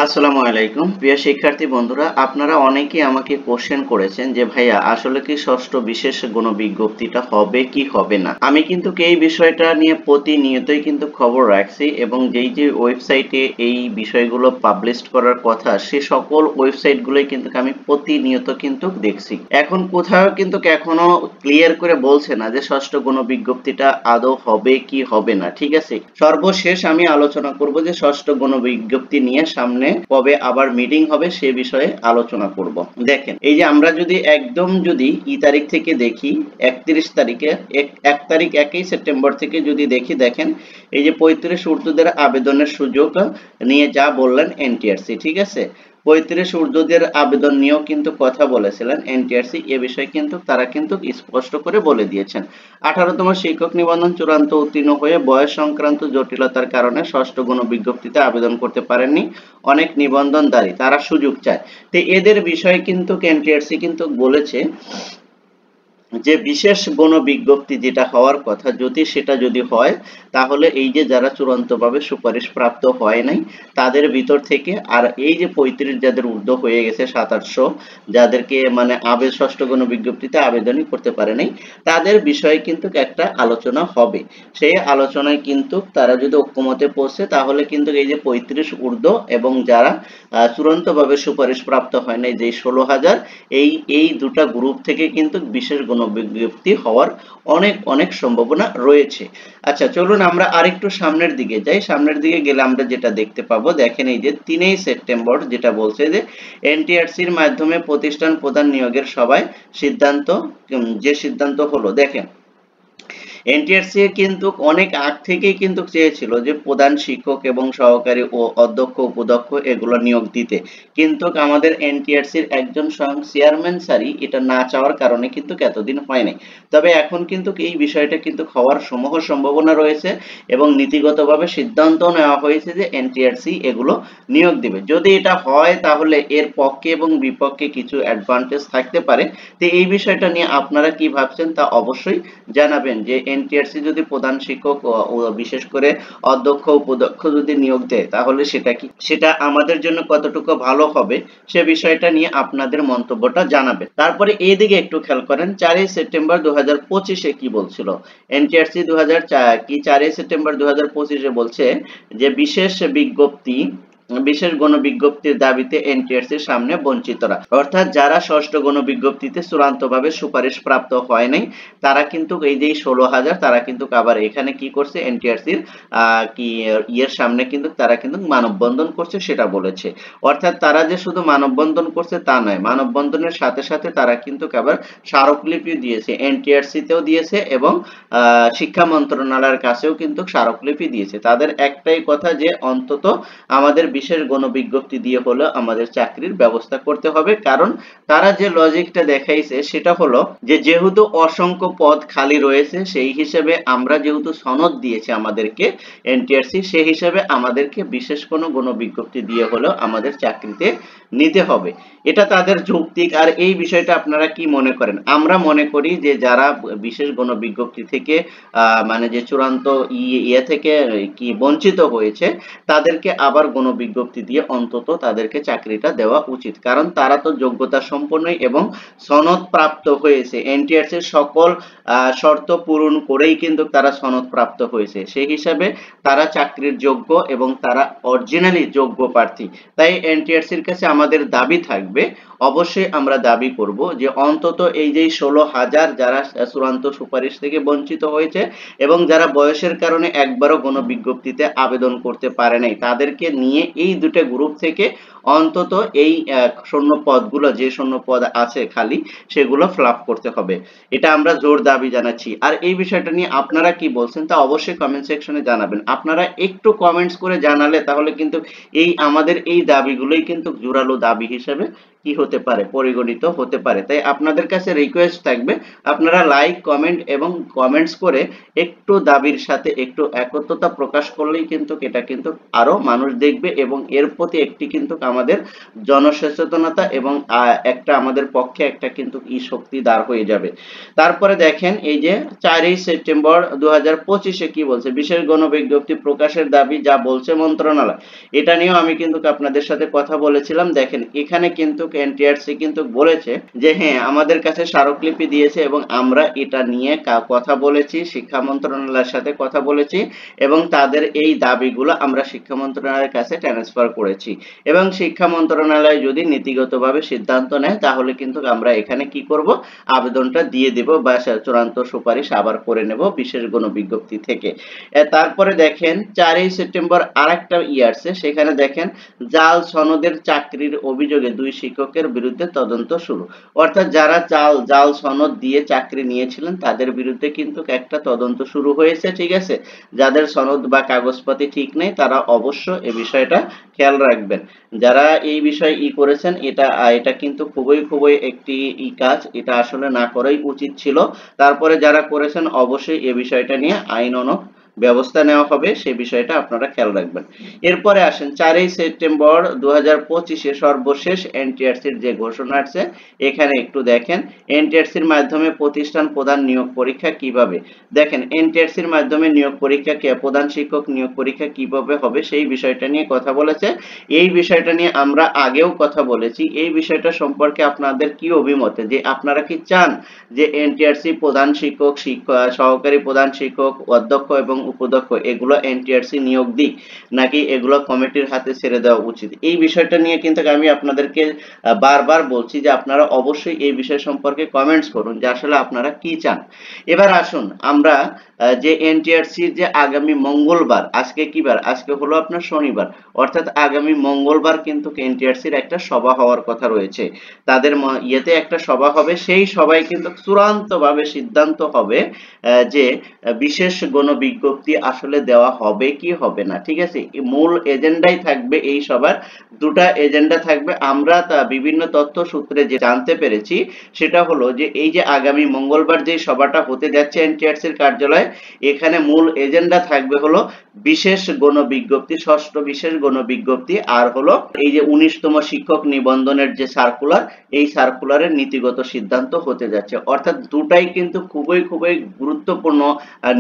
আসসালামু আলাইকুম প্রিয় শিক্ষার্থী বন্ধুরা, আপনারা অনেকেই আমাকে কোশ্চেন করেছেন যে ভাইয়া আসলে কি ষষ্ঠ বিশেষ গণ বিজ্ঞপ্তিটা হবে কি হবে না। আমি কিন্তু এই বিষয়টা নিয়ে প্রতিনিয়তই কিন্তু খবর রাখছি এবং যেই যে ওয়েবসাইটে এই বিষয়গুলো পাবলিশ করার কথা সে সকল ওয়েবসাইটগুলোই কিন্তু আমি প্রতিনিয়ত কিন্তু দেখছি। এখন কোথাও কিন্তু এখনো ক্লিয়ার করে বলছে না যে ষষ্ঠ গণ বিজ্ঞপ্তিটা আদৌ হবে কি হবে না। ঠিক আছে, সর্বশেষ আমি আলোচনা করব যে ষষ্ঠ গণ বিজ্ঞপ্তি নিয়ে সামনে কবে আবার মিটিং হবে সে বিষয়ে আলোচনা করব। দেখেন, এই যে আমরা যদি একদম যদি তারিখ থেকে দেখি 31 তারিখে 1 সেপ্টেম্বর থেকে যদি দেখি, দেখেন এই যে 35 ঊর্ধ্বদের আবেদনের সুযোগ নিয়ে যা বললেন এনটিআরসি, ঠিক আছে, 35 ঊর্ধ্বদের আবেদন নিয়েও কিন্তু কথা বলেছিলেন এনটিআরসি। এ বিষয়ে কিন্তু তারা কিন্তু স্পষ্ট করে বলে দিয়েছেন 18তম শিক্ষক নিবন্ধন চূড়ান্ত উত্তীর্ণ হয়ে বয়স সংক্রান্ত জটিলতার কারণে ষষ্ঠ গণ বিজ্ঞপ্তিতে আবেদন করতে পারেননি অনেক নিবন্ধনধারী, তারা সুযোগ চায়। তো এদের বিষয়ে কিন্তু এনটিআরসি কিন্তু বলেছে যে বিশেষ গণ বিজ্ঞপ্তি যেটা হওয়ার কথা, যদি সেটা যদি হয় তাহলে এই যে যারা চূড়ান্তভাবে সুপারিশ প্রাপ্ত হয় নাই তাদের ভিতর থেকে, আর এই যে 35 যাদের ঊর্ধ্ব হয়ে গেছে 700-800 যাদেরকে মানে ষষ্ঠ গণ বিজ্ঞপ্তিতে আবেদনই করতে পারে নাই, তাদের বিষয়ে কিন্তু একটা আলোচনা হবে। সেই আলোচনায় কিন্তু তারা যদি ঐক্যমতে পৌঁছে তাহলে কিন্তু এই যে 35 ঊর্ধ্ব এবং যারা চূড়ান্তভাবে সুপারিশ প্রাপ্ত হয় নাই যে 16,000, এই দুটা গ্রুপ থেকে কিন্তু বিশেষ গণ বিজ্ঞপ্তি হওয়ার অনেক অনেক সম্ভাবনা রয়েছে। আচ্ছা, চলুন আমরা আরেকটু সামনের দিকে যাই। সামনের দিকে গেলে আমরা যেটা দেখতে পাবো, দেখেন এই যে 3 সেপ্টেম্বর যেটা বলছে যে এনটিআরসির মাধ্যমে প্রতিষ্ঠান প্রধান নিয়োগের সভায় সিদ্ধান্ত হলো। দেখেন, এনটিআরসি কিন্তু অনেক আগ থেকেই কিন্তু চেয়েছিল যে প্রধান শিক্ষক এবং সহকারী ও অধ্যক্ষ উপাধ্যক্ষ এগুলো নিয়োগ দিতে, কিন্তু আমাদের এনটিআরসির একজন স্বয়ং চেয়ারম্যান স্যারই এটা না চাওয়ার কারণে কিন্তু এতদিন হয় নাই। তবে এখন কিন্তু এই বিষয়টা কিন্তু হওয়ার সমূহ সম্ভাবনা রয়েছে এবং নীতিগতভাবে সিদ্ধান্ত নেওয়া হয়েছে যে এনটিআরসি এগুলো নিয়োগ দিবে। যদি এটা হয় তাহলে এর পক্ষে এবং বিপক্ষে কিছু অ্যাডভান্টেজ থাকতে পারে। তো এই বিষয়টা নিয়ে আপনারা কি ভাবছেন তা অবশ্যই জানাবেন যে এনটিআরসি যদি প্রধান শিক্ষক ও বিশেষ করে অধ্যক্ষ উপাধ্যক্ষ যদি নিয়োগ দেয় তাহলে সেটা আমাদের জন্য কতটুকু ভালো হবে সে বিষয়টা নিয়ে আপনাদের মন্তব্যটা জানাবেন। তারপরে এইদিকে একটু খেয়াল করেন 4 সেপ্টেম্বর 2025-এ কি বলছিল এনটিআরসি। 4 সেপ্টেম্বর 2025-এ বলছে যে বিশেষ গণ বিজ্ঞপ্তির দাবিতে এনটিআরসির সামনে বঞ্চিতরা, অর্থাৎ যারা ষষ্ঠ গণ বিজ্ঞপ্তিতে চূড়ান্তভাবে সুপারিশ প্রাপ্ত হয় নাই তারা কিন্তু এই যে 16,000 তারা কিন্তু আবার এখানে কি করছে এনটিআরসির কি ইয়ের সামনে কিন্তু তারা কিন্তু মানববন্ধন করছে সেটা বলেছে। অর্থাৎ তারা যে শুধু মানববন্ধন করছে তা নয়, মানববন্ধনের সাথে সাথে তারা কিন্তু আবার স্মারকলিপি দিয়েছে, এনটিআরসিতেও দিয়েছে এবং শিক্ষা মন্ত্রণালয়ের কাছেও কিন্তু স্মারকলিপি দিয়েছে। তাদের একটাই কথা যে অন্তত আমাদের বিশেষ গণবিজ্ঞপ্তি দিয়ে হলো আমাদের চাকরির ব্যবস্থা করতে হবে। কারণ তারা যে লজিকটা দেখাইছে সেটা হলো যে যেহেতু অসংখ্য পদ খালি রয়েছে সেই হিসেবে আমরা যেহেতু সনদ দিয়েছে আমাদেরকে এনটিআরসি, সেই হিসেবে আমাদেরকে বিশেষ কোনো গণবিজ্ঞপ্তি দিয়ে হলেও আমাদের চাকরিতে নিতে হবে। এটা তাদের যৌক্তিক। আর এই বিষয়টা আপনারা কি মনে করেন? আমরা মনে করি যে যারা বিশেষ গণবিজ্ঞপ্তি থেকে মানে যে চূড়ান্ত ইয়ে থেকে কি বঞ্চিত হয়েছে তাদেরকে আবার গণবিজ্ঞপ্তি দিয়ে অন্তত তাদেরকে চাকরিটা দেওয়া উচিত। কারণ তারা তো যোগ্যতা সম্পন্নই এবং সনদ প্রাপ্ত হয়েছে, এনটিআরসির সকল শর্ত পূরণ করেই কিন্তু তারা সনদ প্রাপ্ত হয়েছে, সেই হিসাবে তারা চাকরির যোগ্য এবং তারা অরিজিনালি যোগ্য প্রার্থী। তাই এনটিআরসির কাছে আমাদের দাবি থাকবে, অবশ্যই আমরা দাবি করব যে অন্তত এই যে 16,000 যারা চূড়ান্ত সুপারিশ থেকে বঞ্চিত হয়েছে এবং যারা বয়সের কারণে একবারও গণবিজ্ঞপ্তিতে আবেদন করতে পারে নাই তাদেরকে নিয়ে এই দুটো গ্রুপ থেকে অন্তত এই শূন্য পদগুলো, যে শূন্য পদ আছে খালি, সেগুলো ফিল আপ করতে হবে। এটা আমরা জোর দাবি জানাচ্ছি। আর এই বিষয়টা নিয়ে আপনারা কি বলছেন তা অবশ্যই কমেন্ট সেকশনে জানাবেন। আপনারা একটু কমেন্টস করে জানালে তাহলে কিন্তু এই আমাদের এই দাবিগুলোই কিন্তু জোরালো দাবি হিসেবে কি হতে পারে, পরিগণিত হতে পারে। তাই আপনাদের কাছে রিকোয়েস্ট থাকবে আপনারা লাইক, কমেন্ট এবং কমেন্টস করে একটু দাবির সাথে একটু একত্রতা প্রকাশ করলেই কিন্তু এটা কিন্তু আরো মানুষ দেখবে এবং এর প্রতি একটি কিন্তু আমাদের জনসচেতনতা এবং একটা আমাদের পক্ষে একটা কিন্তু শক্তি দাঁড় হয়ে যাবে। তারপরে দেখেন এই যে 4ই সেপ্টেম্বর 2025-এ কি বলছে, বিশেষ গণবিজ্ঞপ্তি প্রকাশের দাবি যা বলছে মন্ত্রণালয়, এটা নিয়েও আমি কিন্তু আপনাদের সাথে কথা বলেছিলাম। দেখেন এখানে কিন্তু এনটিআরসি কিন্তু বলেছে যে হ্যাঁ আমাদের কাছে স্মারকলিপি দিয়েছে এবং আমরা এটা নিয়ে কথা বলেছি, শিক্ষা মন্ত্রণালয়ের সাথে কথা বলেছি এবং তাদের এই দাবিগুলো আমরা শিক্ষা মন্ত্রণালয়ের কাছে ট্রান্সফার করেছি এবং শিক্ষা মন্ত্রণালয় যদি নীতিগতভাবে সিদ্ধান্ত নেয় তাহলে কিন্তু আমরা এখানে কি করব, আবেদনটা দিয়ে দেব বা চূড়ান্ত সুপারিশ আবার করে নেব বিশেষ গণবিজ্ঞপ্তি থেকে। তারপরে দেখেন 4ই সেপ্টেম্বর আরেকটা আসছে, সেখানে দেখেন জাল সনদের চাকরির অভিযোগে 2 শিক্ষকের বিরুদ্ধে তদন্ত শুরু। অর্থাৎ যারা জাল সনদ দিয়ে চাকরি নিয়েছিলেন তাদের বিরুদ্ধে কিন্তু একটা তদন্ত শুরু হয়েছে, ঠিক আছে। যাদের সনদ বা কাগজপাতি ঠিক নেই তারা অবশ্য এই বিষয়টা খেয়াল রাখবেন। যারা এই বিষয়ে করেছেন এটা কিন্তু খুবই একটি কাজ, এটা আসলে না করাই উচিত ছিল। তারপরে যারা করেছেন অবশ্যই এই বিষয়টা নিয়ে আইনানুগ ব্যবস্থা নেওয়া হবে, সেই বিষয়টা আপনারা খেয়াল রাখবেন। এরপরে আসেন 4ই সেপ্টেম্বর 2025-এ সর্বশেষ এনটিআরসির যে ঘোষণা আছে এখানে একটু দেখেন এনটিআরসির মাধ্যমে প্রতিষ্ঠান প্রধান নিয়োগ পরীক্ষা কিভাবে, দেখেন এনটিআরসির মাধ্যমে নিয়োগ পরীক্ষা প্রধান শিক্ষক নিয়োগ পরীক্ষা কিভাবে হবে সেই বিষয়টা নিয়ে কথা বলেছে। এই বিষয়টা নিয়ে আমরা আগেও কথা বলেছি, এই বিষয়টা সম্পর্কে আপনাদের কি অভিমত, যে আপনারা কি চান যে এনটিআরসি প্রধান শিক্ষক, সহকারী প্রধান শিক্ষক, অধ্যক্ষ এবং উপাধ্যক্ষ এগুলো এনটিআরসি নিয়োগ দিক নাকি এগুলো কমিটির হাতে ছেড়ে দেওয়া উচিত, এই বিষয়টা নিয়ে কিন্তু আমি আপনাদেরকে বারবার বলছি যে আপনারা অবশ্যই এই বিষয় সম্পর্কে কমেন্টস করুন যে আসলে আপনারা কি চান। এবার আসুন আমরা যে এনটিআরসির যে আগামী মঙ্গলবার, আজকে কি বার, আজকে হলো আপনার শনিবার, অর্থাৎ আগামী মঙ্গলবার কিন্তু এনটিআরসির একটা সভা হওয়ার কথা রয়েছে। তাদের ইয়েতে একটা সভা হবে, সেই সভায় কিন্তু চূড়ান্তভাবে সিদ্ধান্ত হবে যে বিশেষ গণবিজ্ঞপ্তি আসলে দেওয়া হবে কি হবে না, ঠিক আছে। মূল এজেন্ডাই থাকবে এই সভার, দুটা এজেন্ডা থাকবে। আমরা বিভিন্ন তথ্য সূত্রে যে জানতে পেরেছি সেটা হলো যে এই যে আগামী মঙ্গলবার যে সভাটা হতে যাচ্ছে এনটিআরসির কার্যালয়ে, এখানে মূল এজেন্ডা থাকবে হলো বিশেষ গণবিজ্ঞপ্তি, ষষ্ঠ বিশেষ গণবিজ্ঞপ্তি, আর হলো এই যে 19তম শিক্ষক নিবন্ধনের যে সার্কুলার, এই সার্কুলারের নীতিগত সিদ্ধান্ত হতে যাচ্ছে। অর্থাৎ দুটাই কিন্তু খুবই গুরুত্বপূর্ণ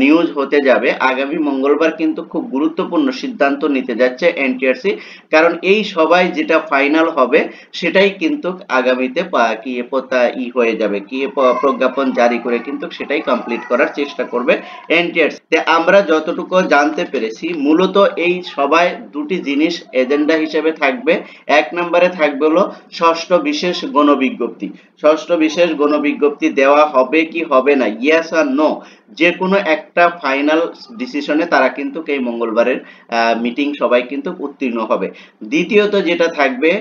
নিউজ হতে যাবে। আগামী মঙ্গলবার কিন্তু খুব গুরুত্বপূর্ণ সিদ্ধান্ত নিতে যাচ্ছে এনটিআরসি, কারণ এই সবাই যেটা ফাইনাল হবে সেটাই কিন্তু আগামীতে হয়ে যাবে, প্রজ্ঞাপন জারি করে কিন্তু সেটাই কমপ্লিট করার চেষ্টা করবে এনটিআরসি। আমরা যতটুকু জানতে পেরেছি মূলত এই সবাই দুটি জিনিস এজেন্ডা হিসেবে থাকবে। এক নম্বরে থাকবে হলো ষষ্ঠ বিশেষ গণবিজ্ঞপ্তি, ষষ্ঠ বিশেষ গণবিজ্ঞপ্তি দেওয়া হবে কি হবে না, ইয়েস আর নো, যে কোনো একটা ফাইনাল ডিসিশনে তারা কিন্তু এই মঙ্গলবারের মিটিং সবাই কিন্তু উত্তীর্ণ হবে। দ্বিতীয়ত যেটা থাকবে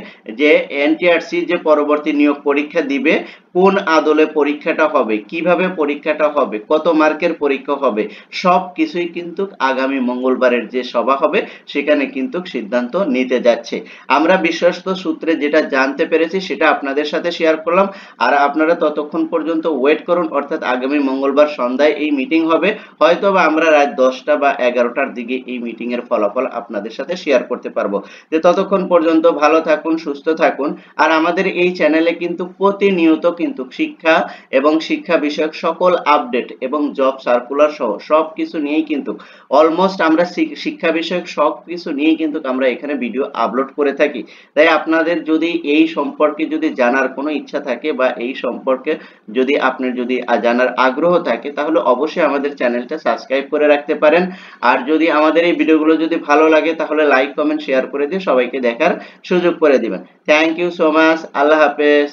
যে এনটিআরসি যে পরবর্তী নিয়োগ পরীক্ষা দিবে, কোন আদলে পরীক্ষাটা হবে, কিভাবে পরীক্ষাটা হবে, কত মার্কের পরীক্ষা হবে, সব কিছুই কিন্তু আগামী মঙ্গলবারের যে সভা হবে সেখানে কিন্তু সিদ্ধান্ত নিতে যাচ্ছে। আমরা বিশ্বস্ত সূত্রে যেটা জানতে পেরেছি সেটা আপনাদের সাথে শেয়ার করলাম, আর আপনারা ততক্ষণ পর্যন্ত ওয়েট করুন, অর্থাৎ আগামী মঙ্গলবার সন্ধ্যায় এই মিটিং হবে, হয়তো বা আমরা রাত 10টা বা 11টার দিকে এই মিটিং এর ফলাফল আপনাদের সাথে শেয়ার করতে পারবো। যে ততক্ষণ পর্যন্ত ভালো থাকুন, সুস্থ থাকুন। আর আমাদের এই চ্যানেলে কিন্তু প্রতিনিয়ত কিন্তু শিক্ষা এবং শিক্ষা বিষয়ক সকল আপডেট এবং জব সার্কুলার সহ সবকিছু নিয়েই কিন্তু অলমোস্ট আমরা শিক্ষা বিষয়ক সবকিছু নিয়েই কিন্তু আমরা এখানে ভিডিও আপলোড করে থাকি। তাই আপনাদের যদি এই সম্পর্কে যদি জানার কোনো ইচ্ছা থাকে বা এই সম্পর্কে যদি আপনার যদি জানার আগ্রহ থাকে তাহলে অবশ্যই আমাদের চ্যানেলটা সাবস্ক্রাইব করে রাখতে পারেন। আর যদি আমাদের এই ভিডিওগুলো যদি ভালো লাগে তাহলে লাইক, কমেন্ট, শেয়ার করে দিয়ে সবাইকে দেখার সুযোগ করে দিবেন। Thank you so much. আল্লাহ হাফেজ।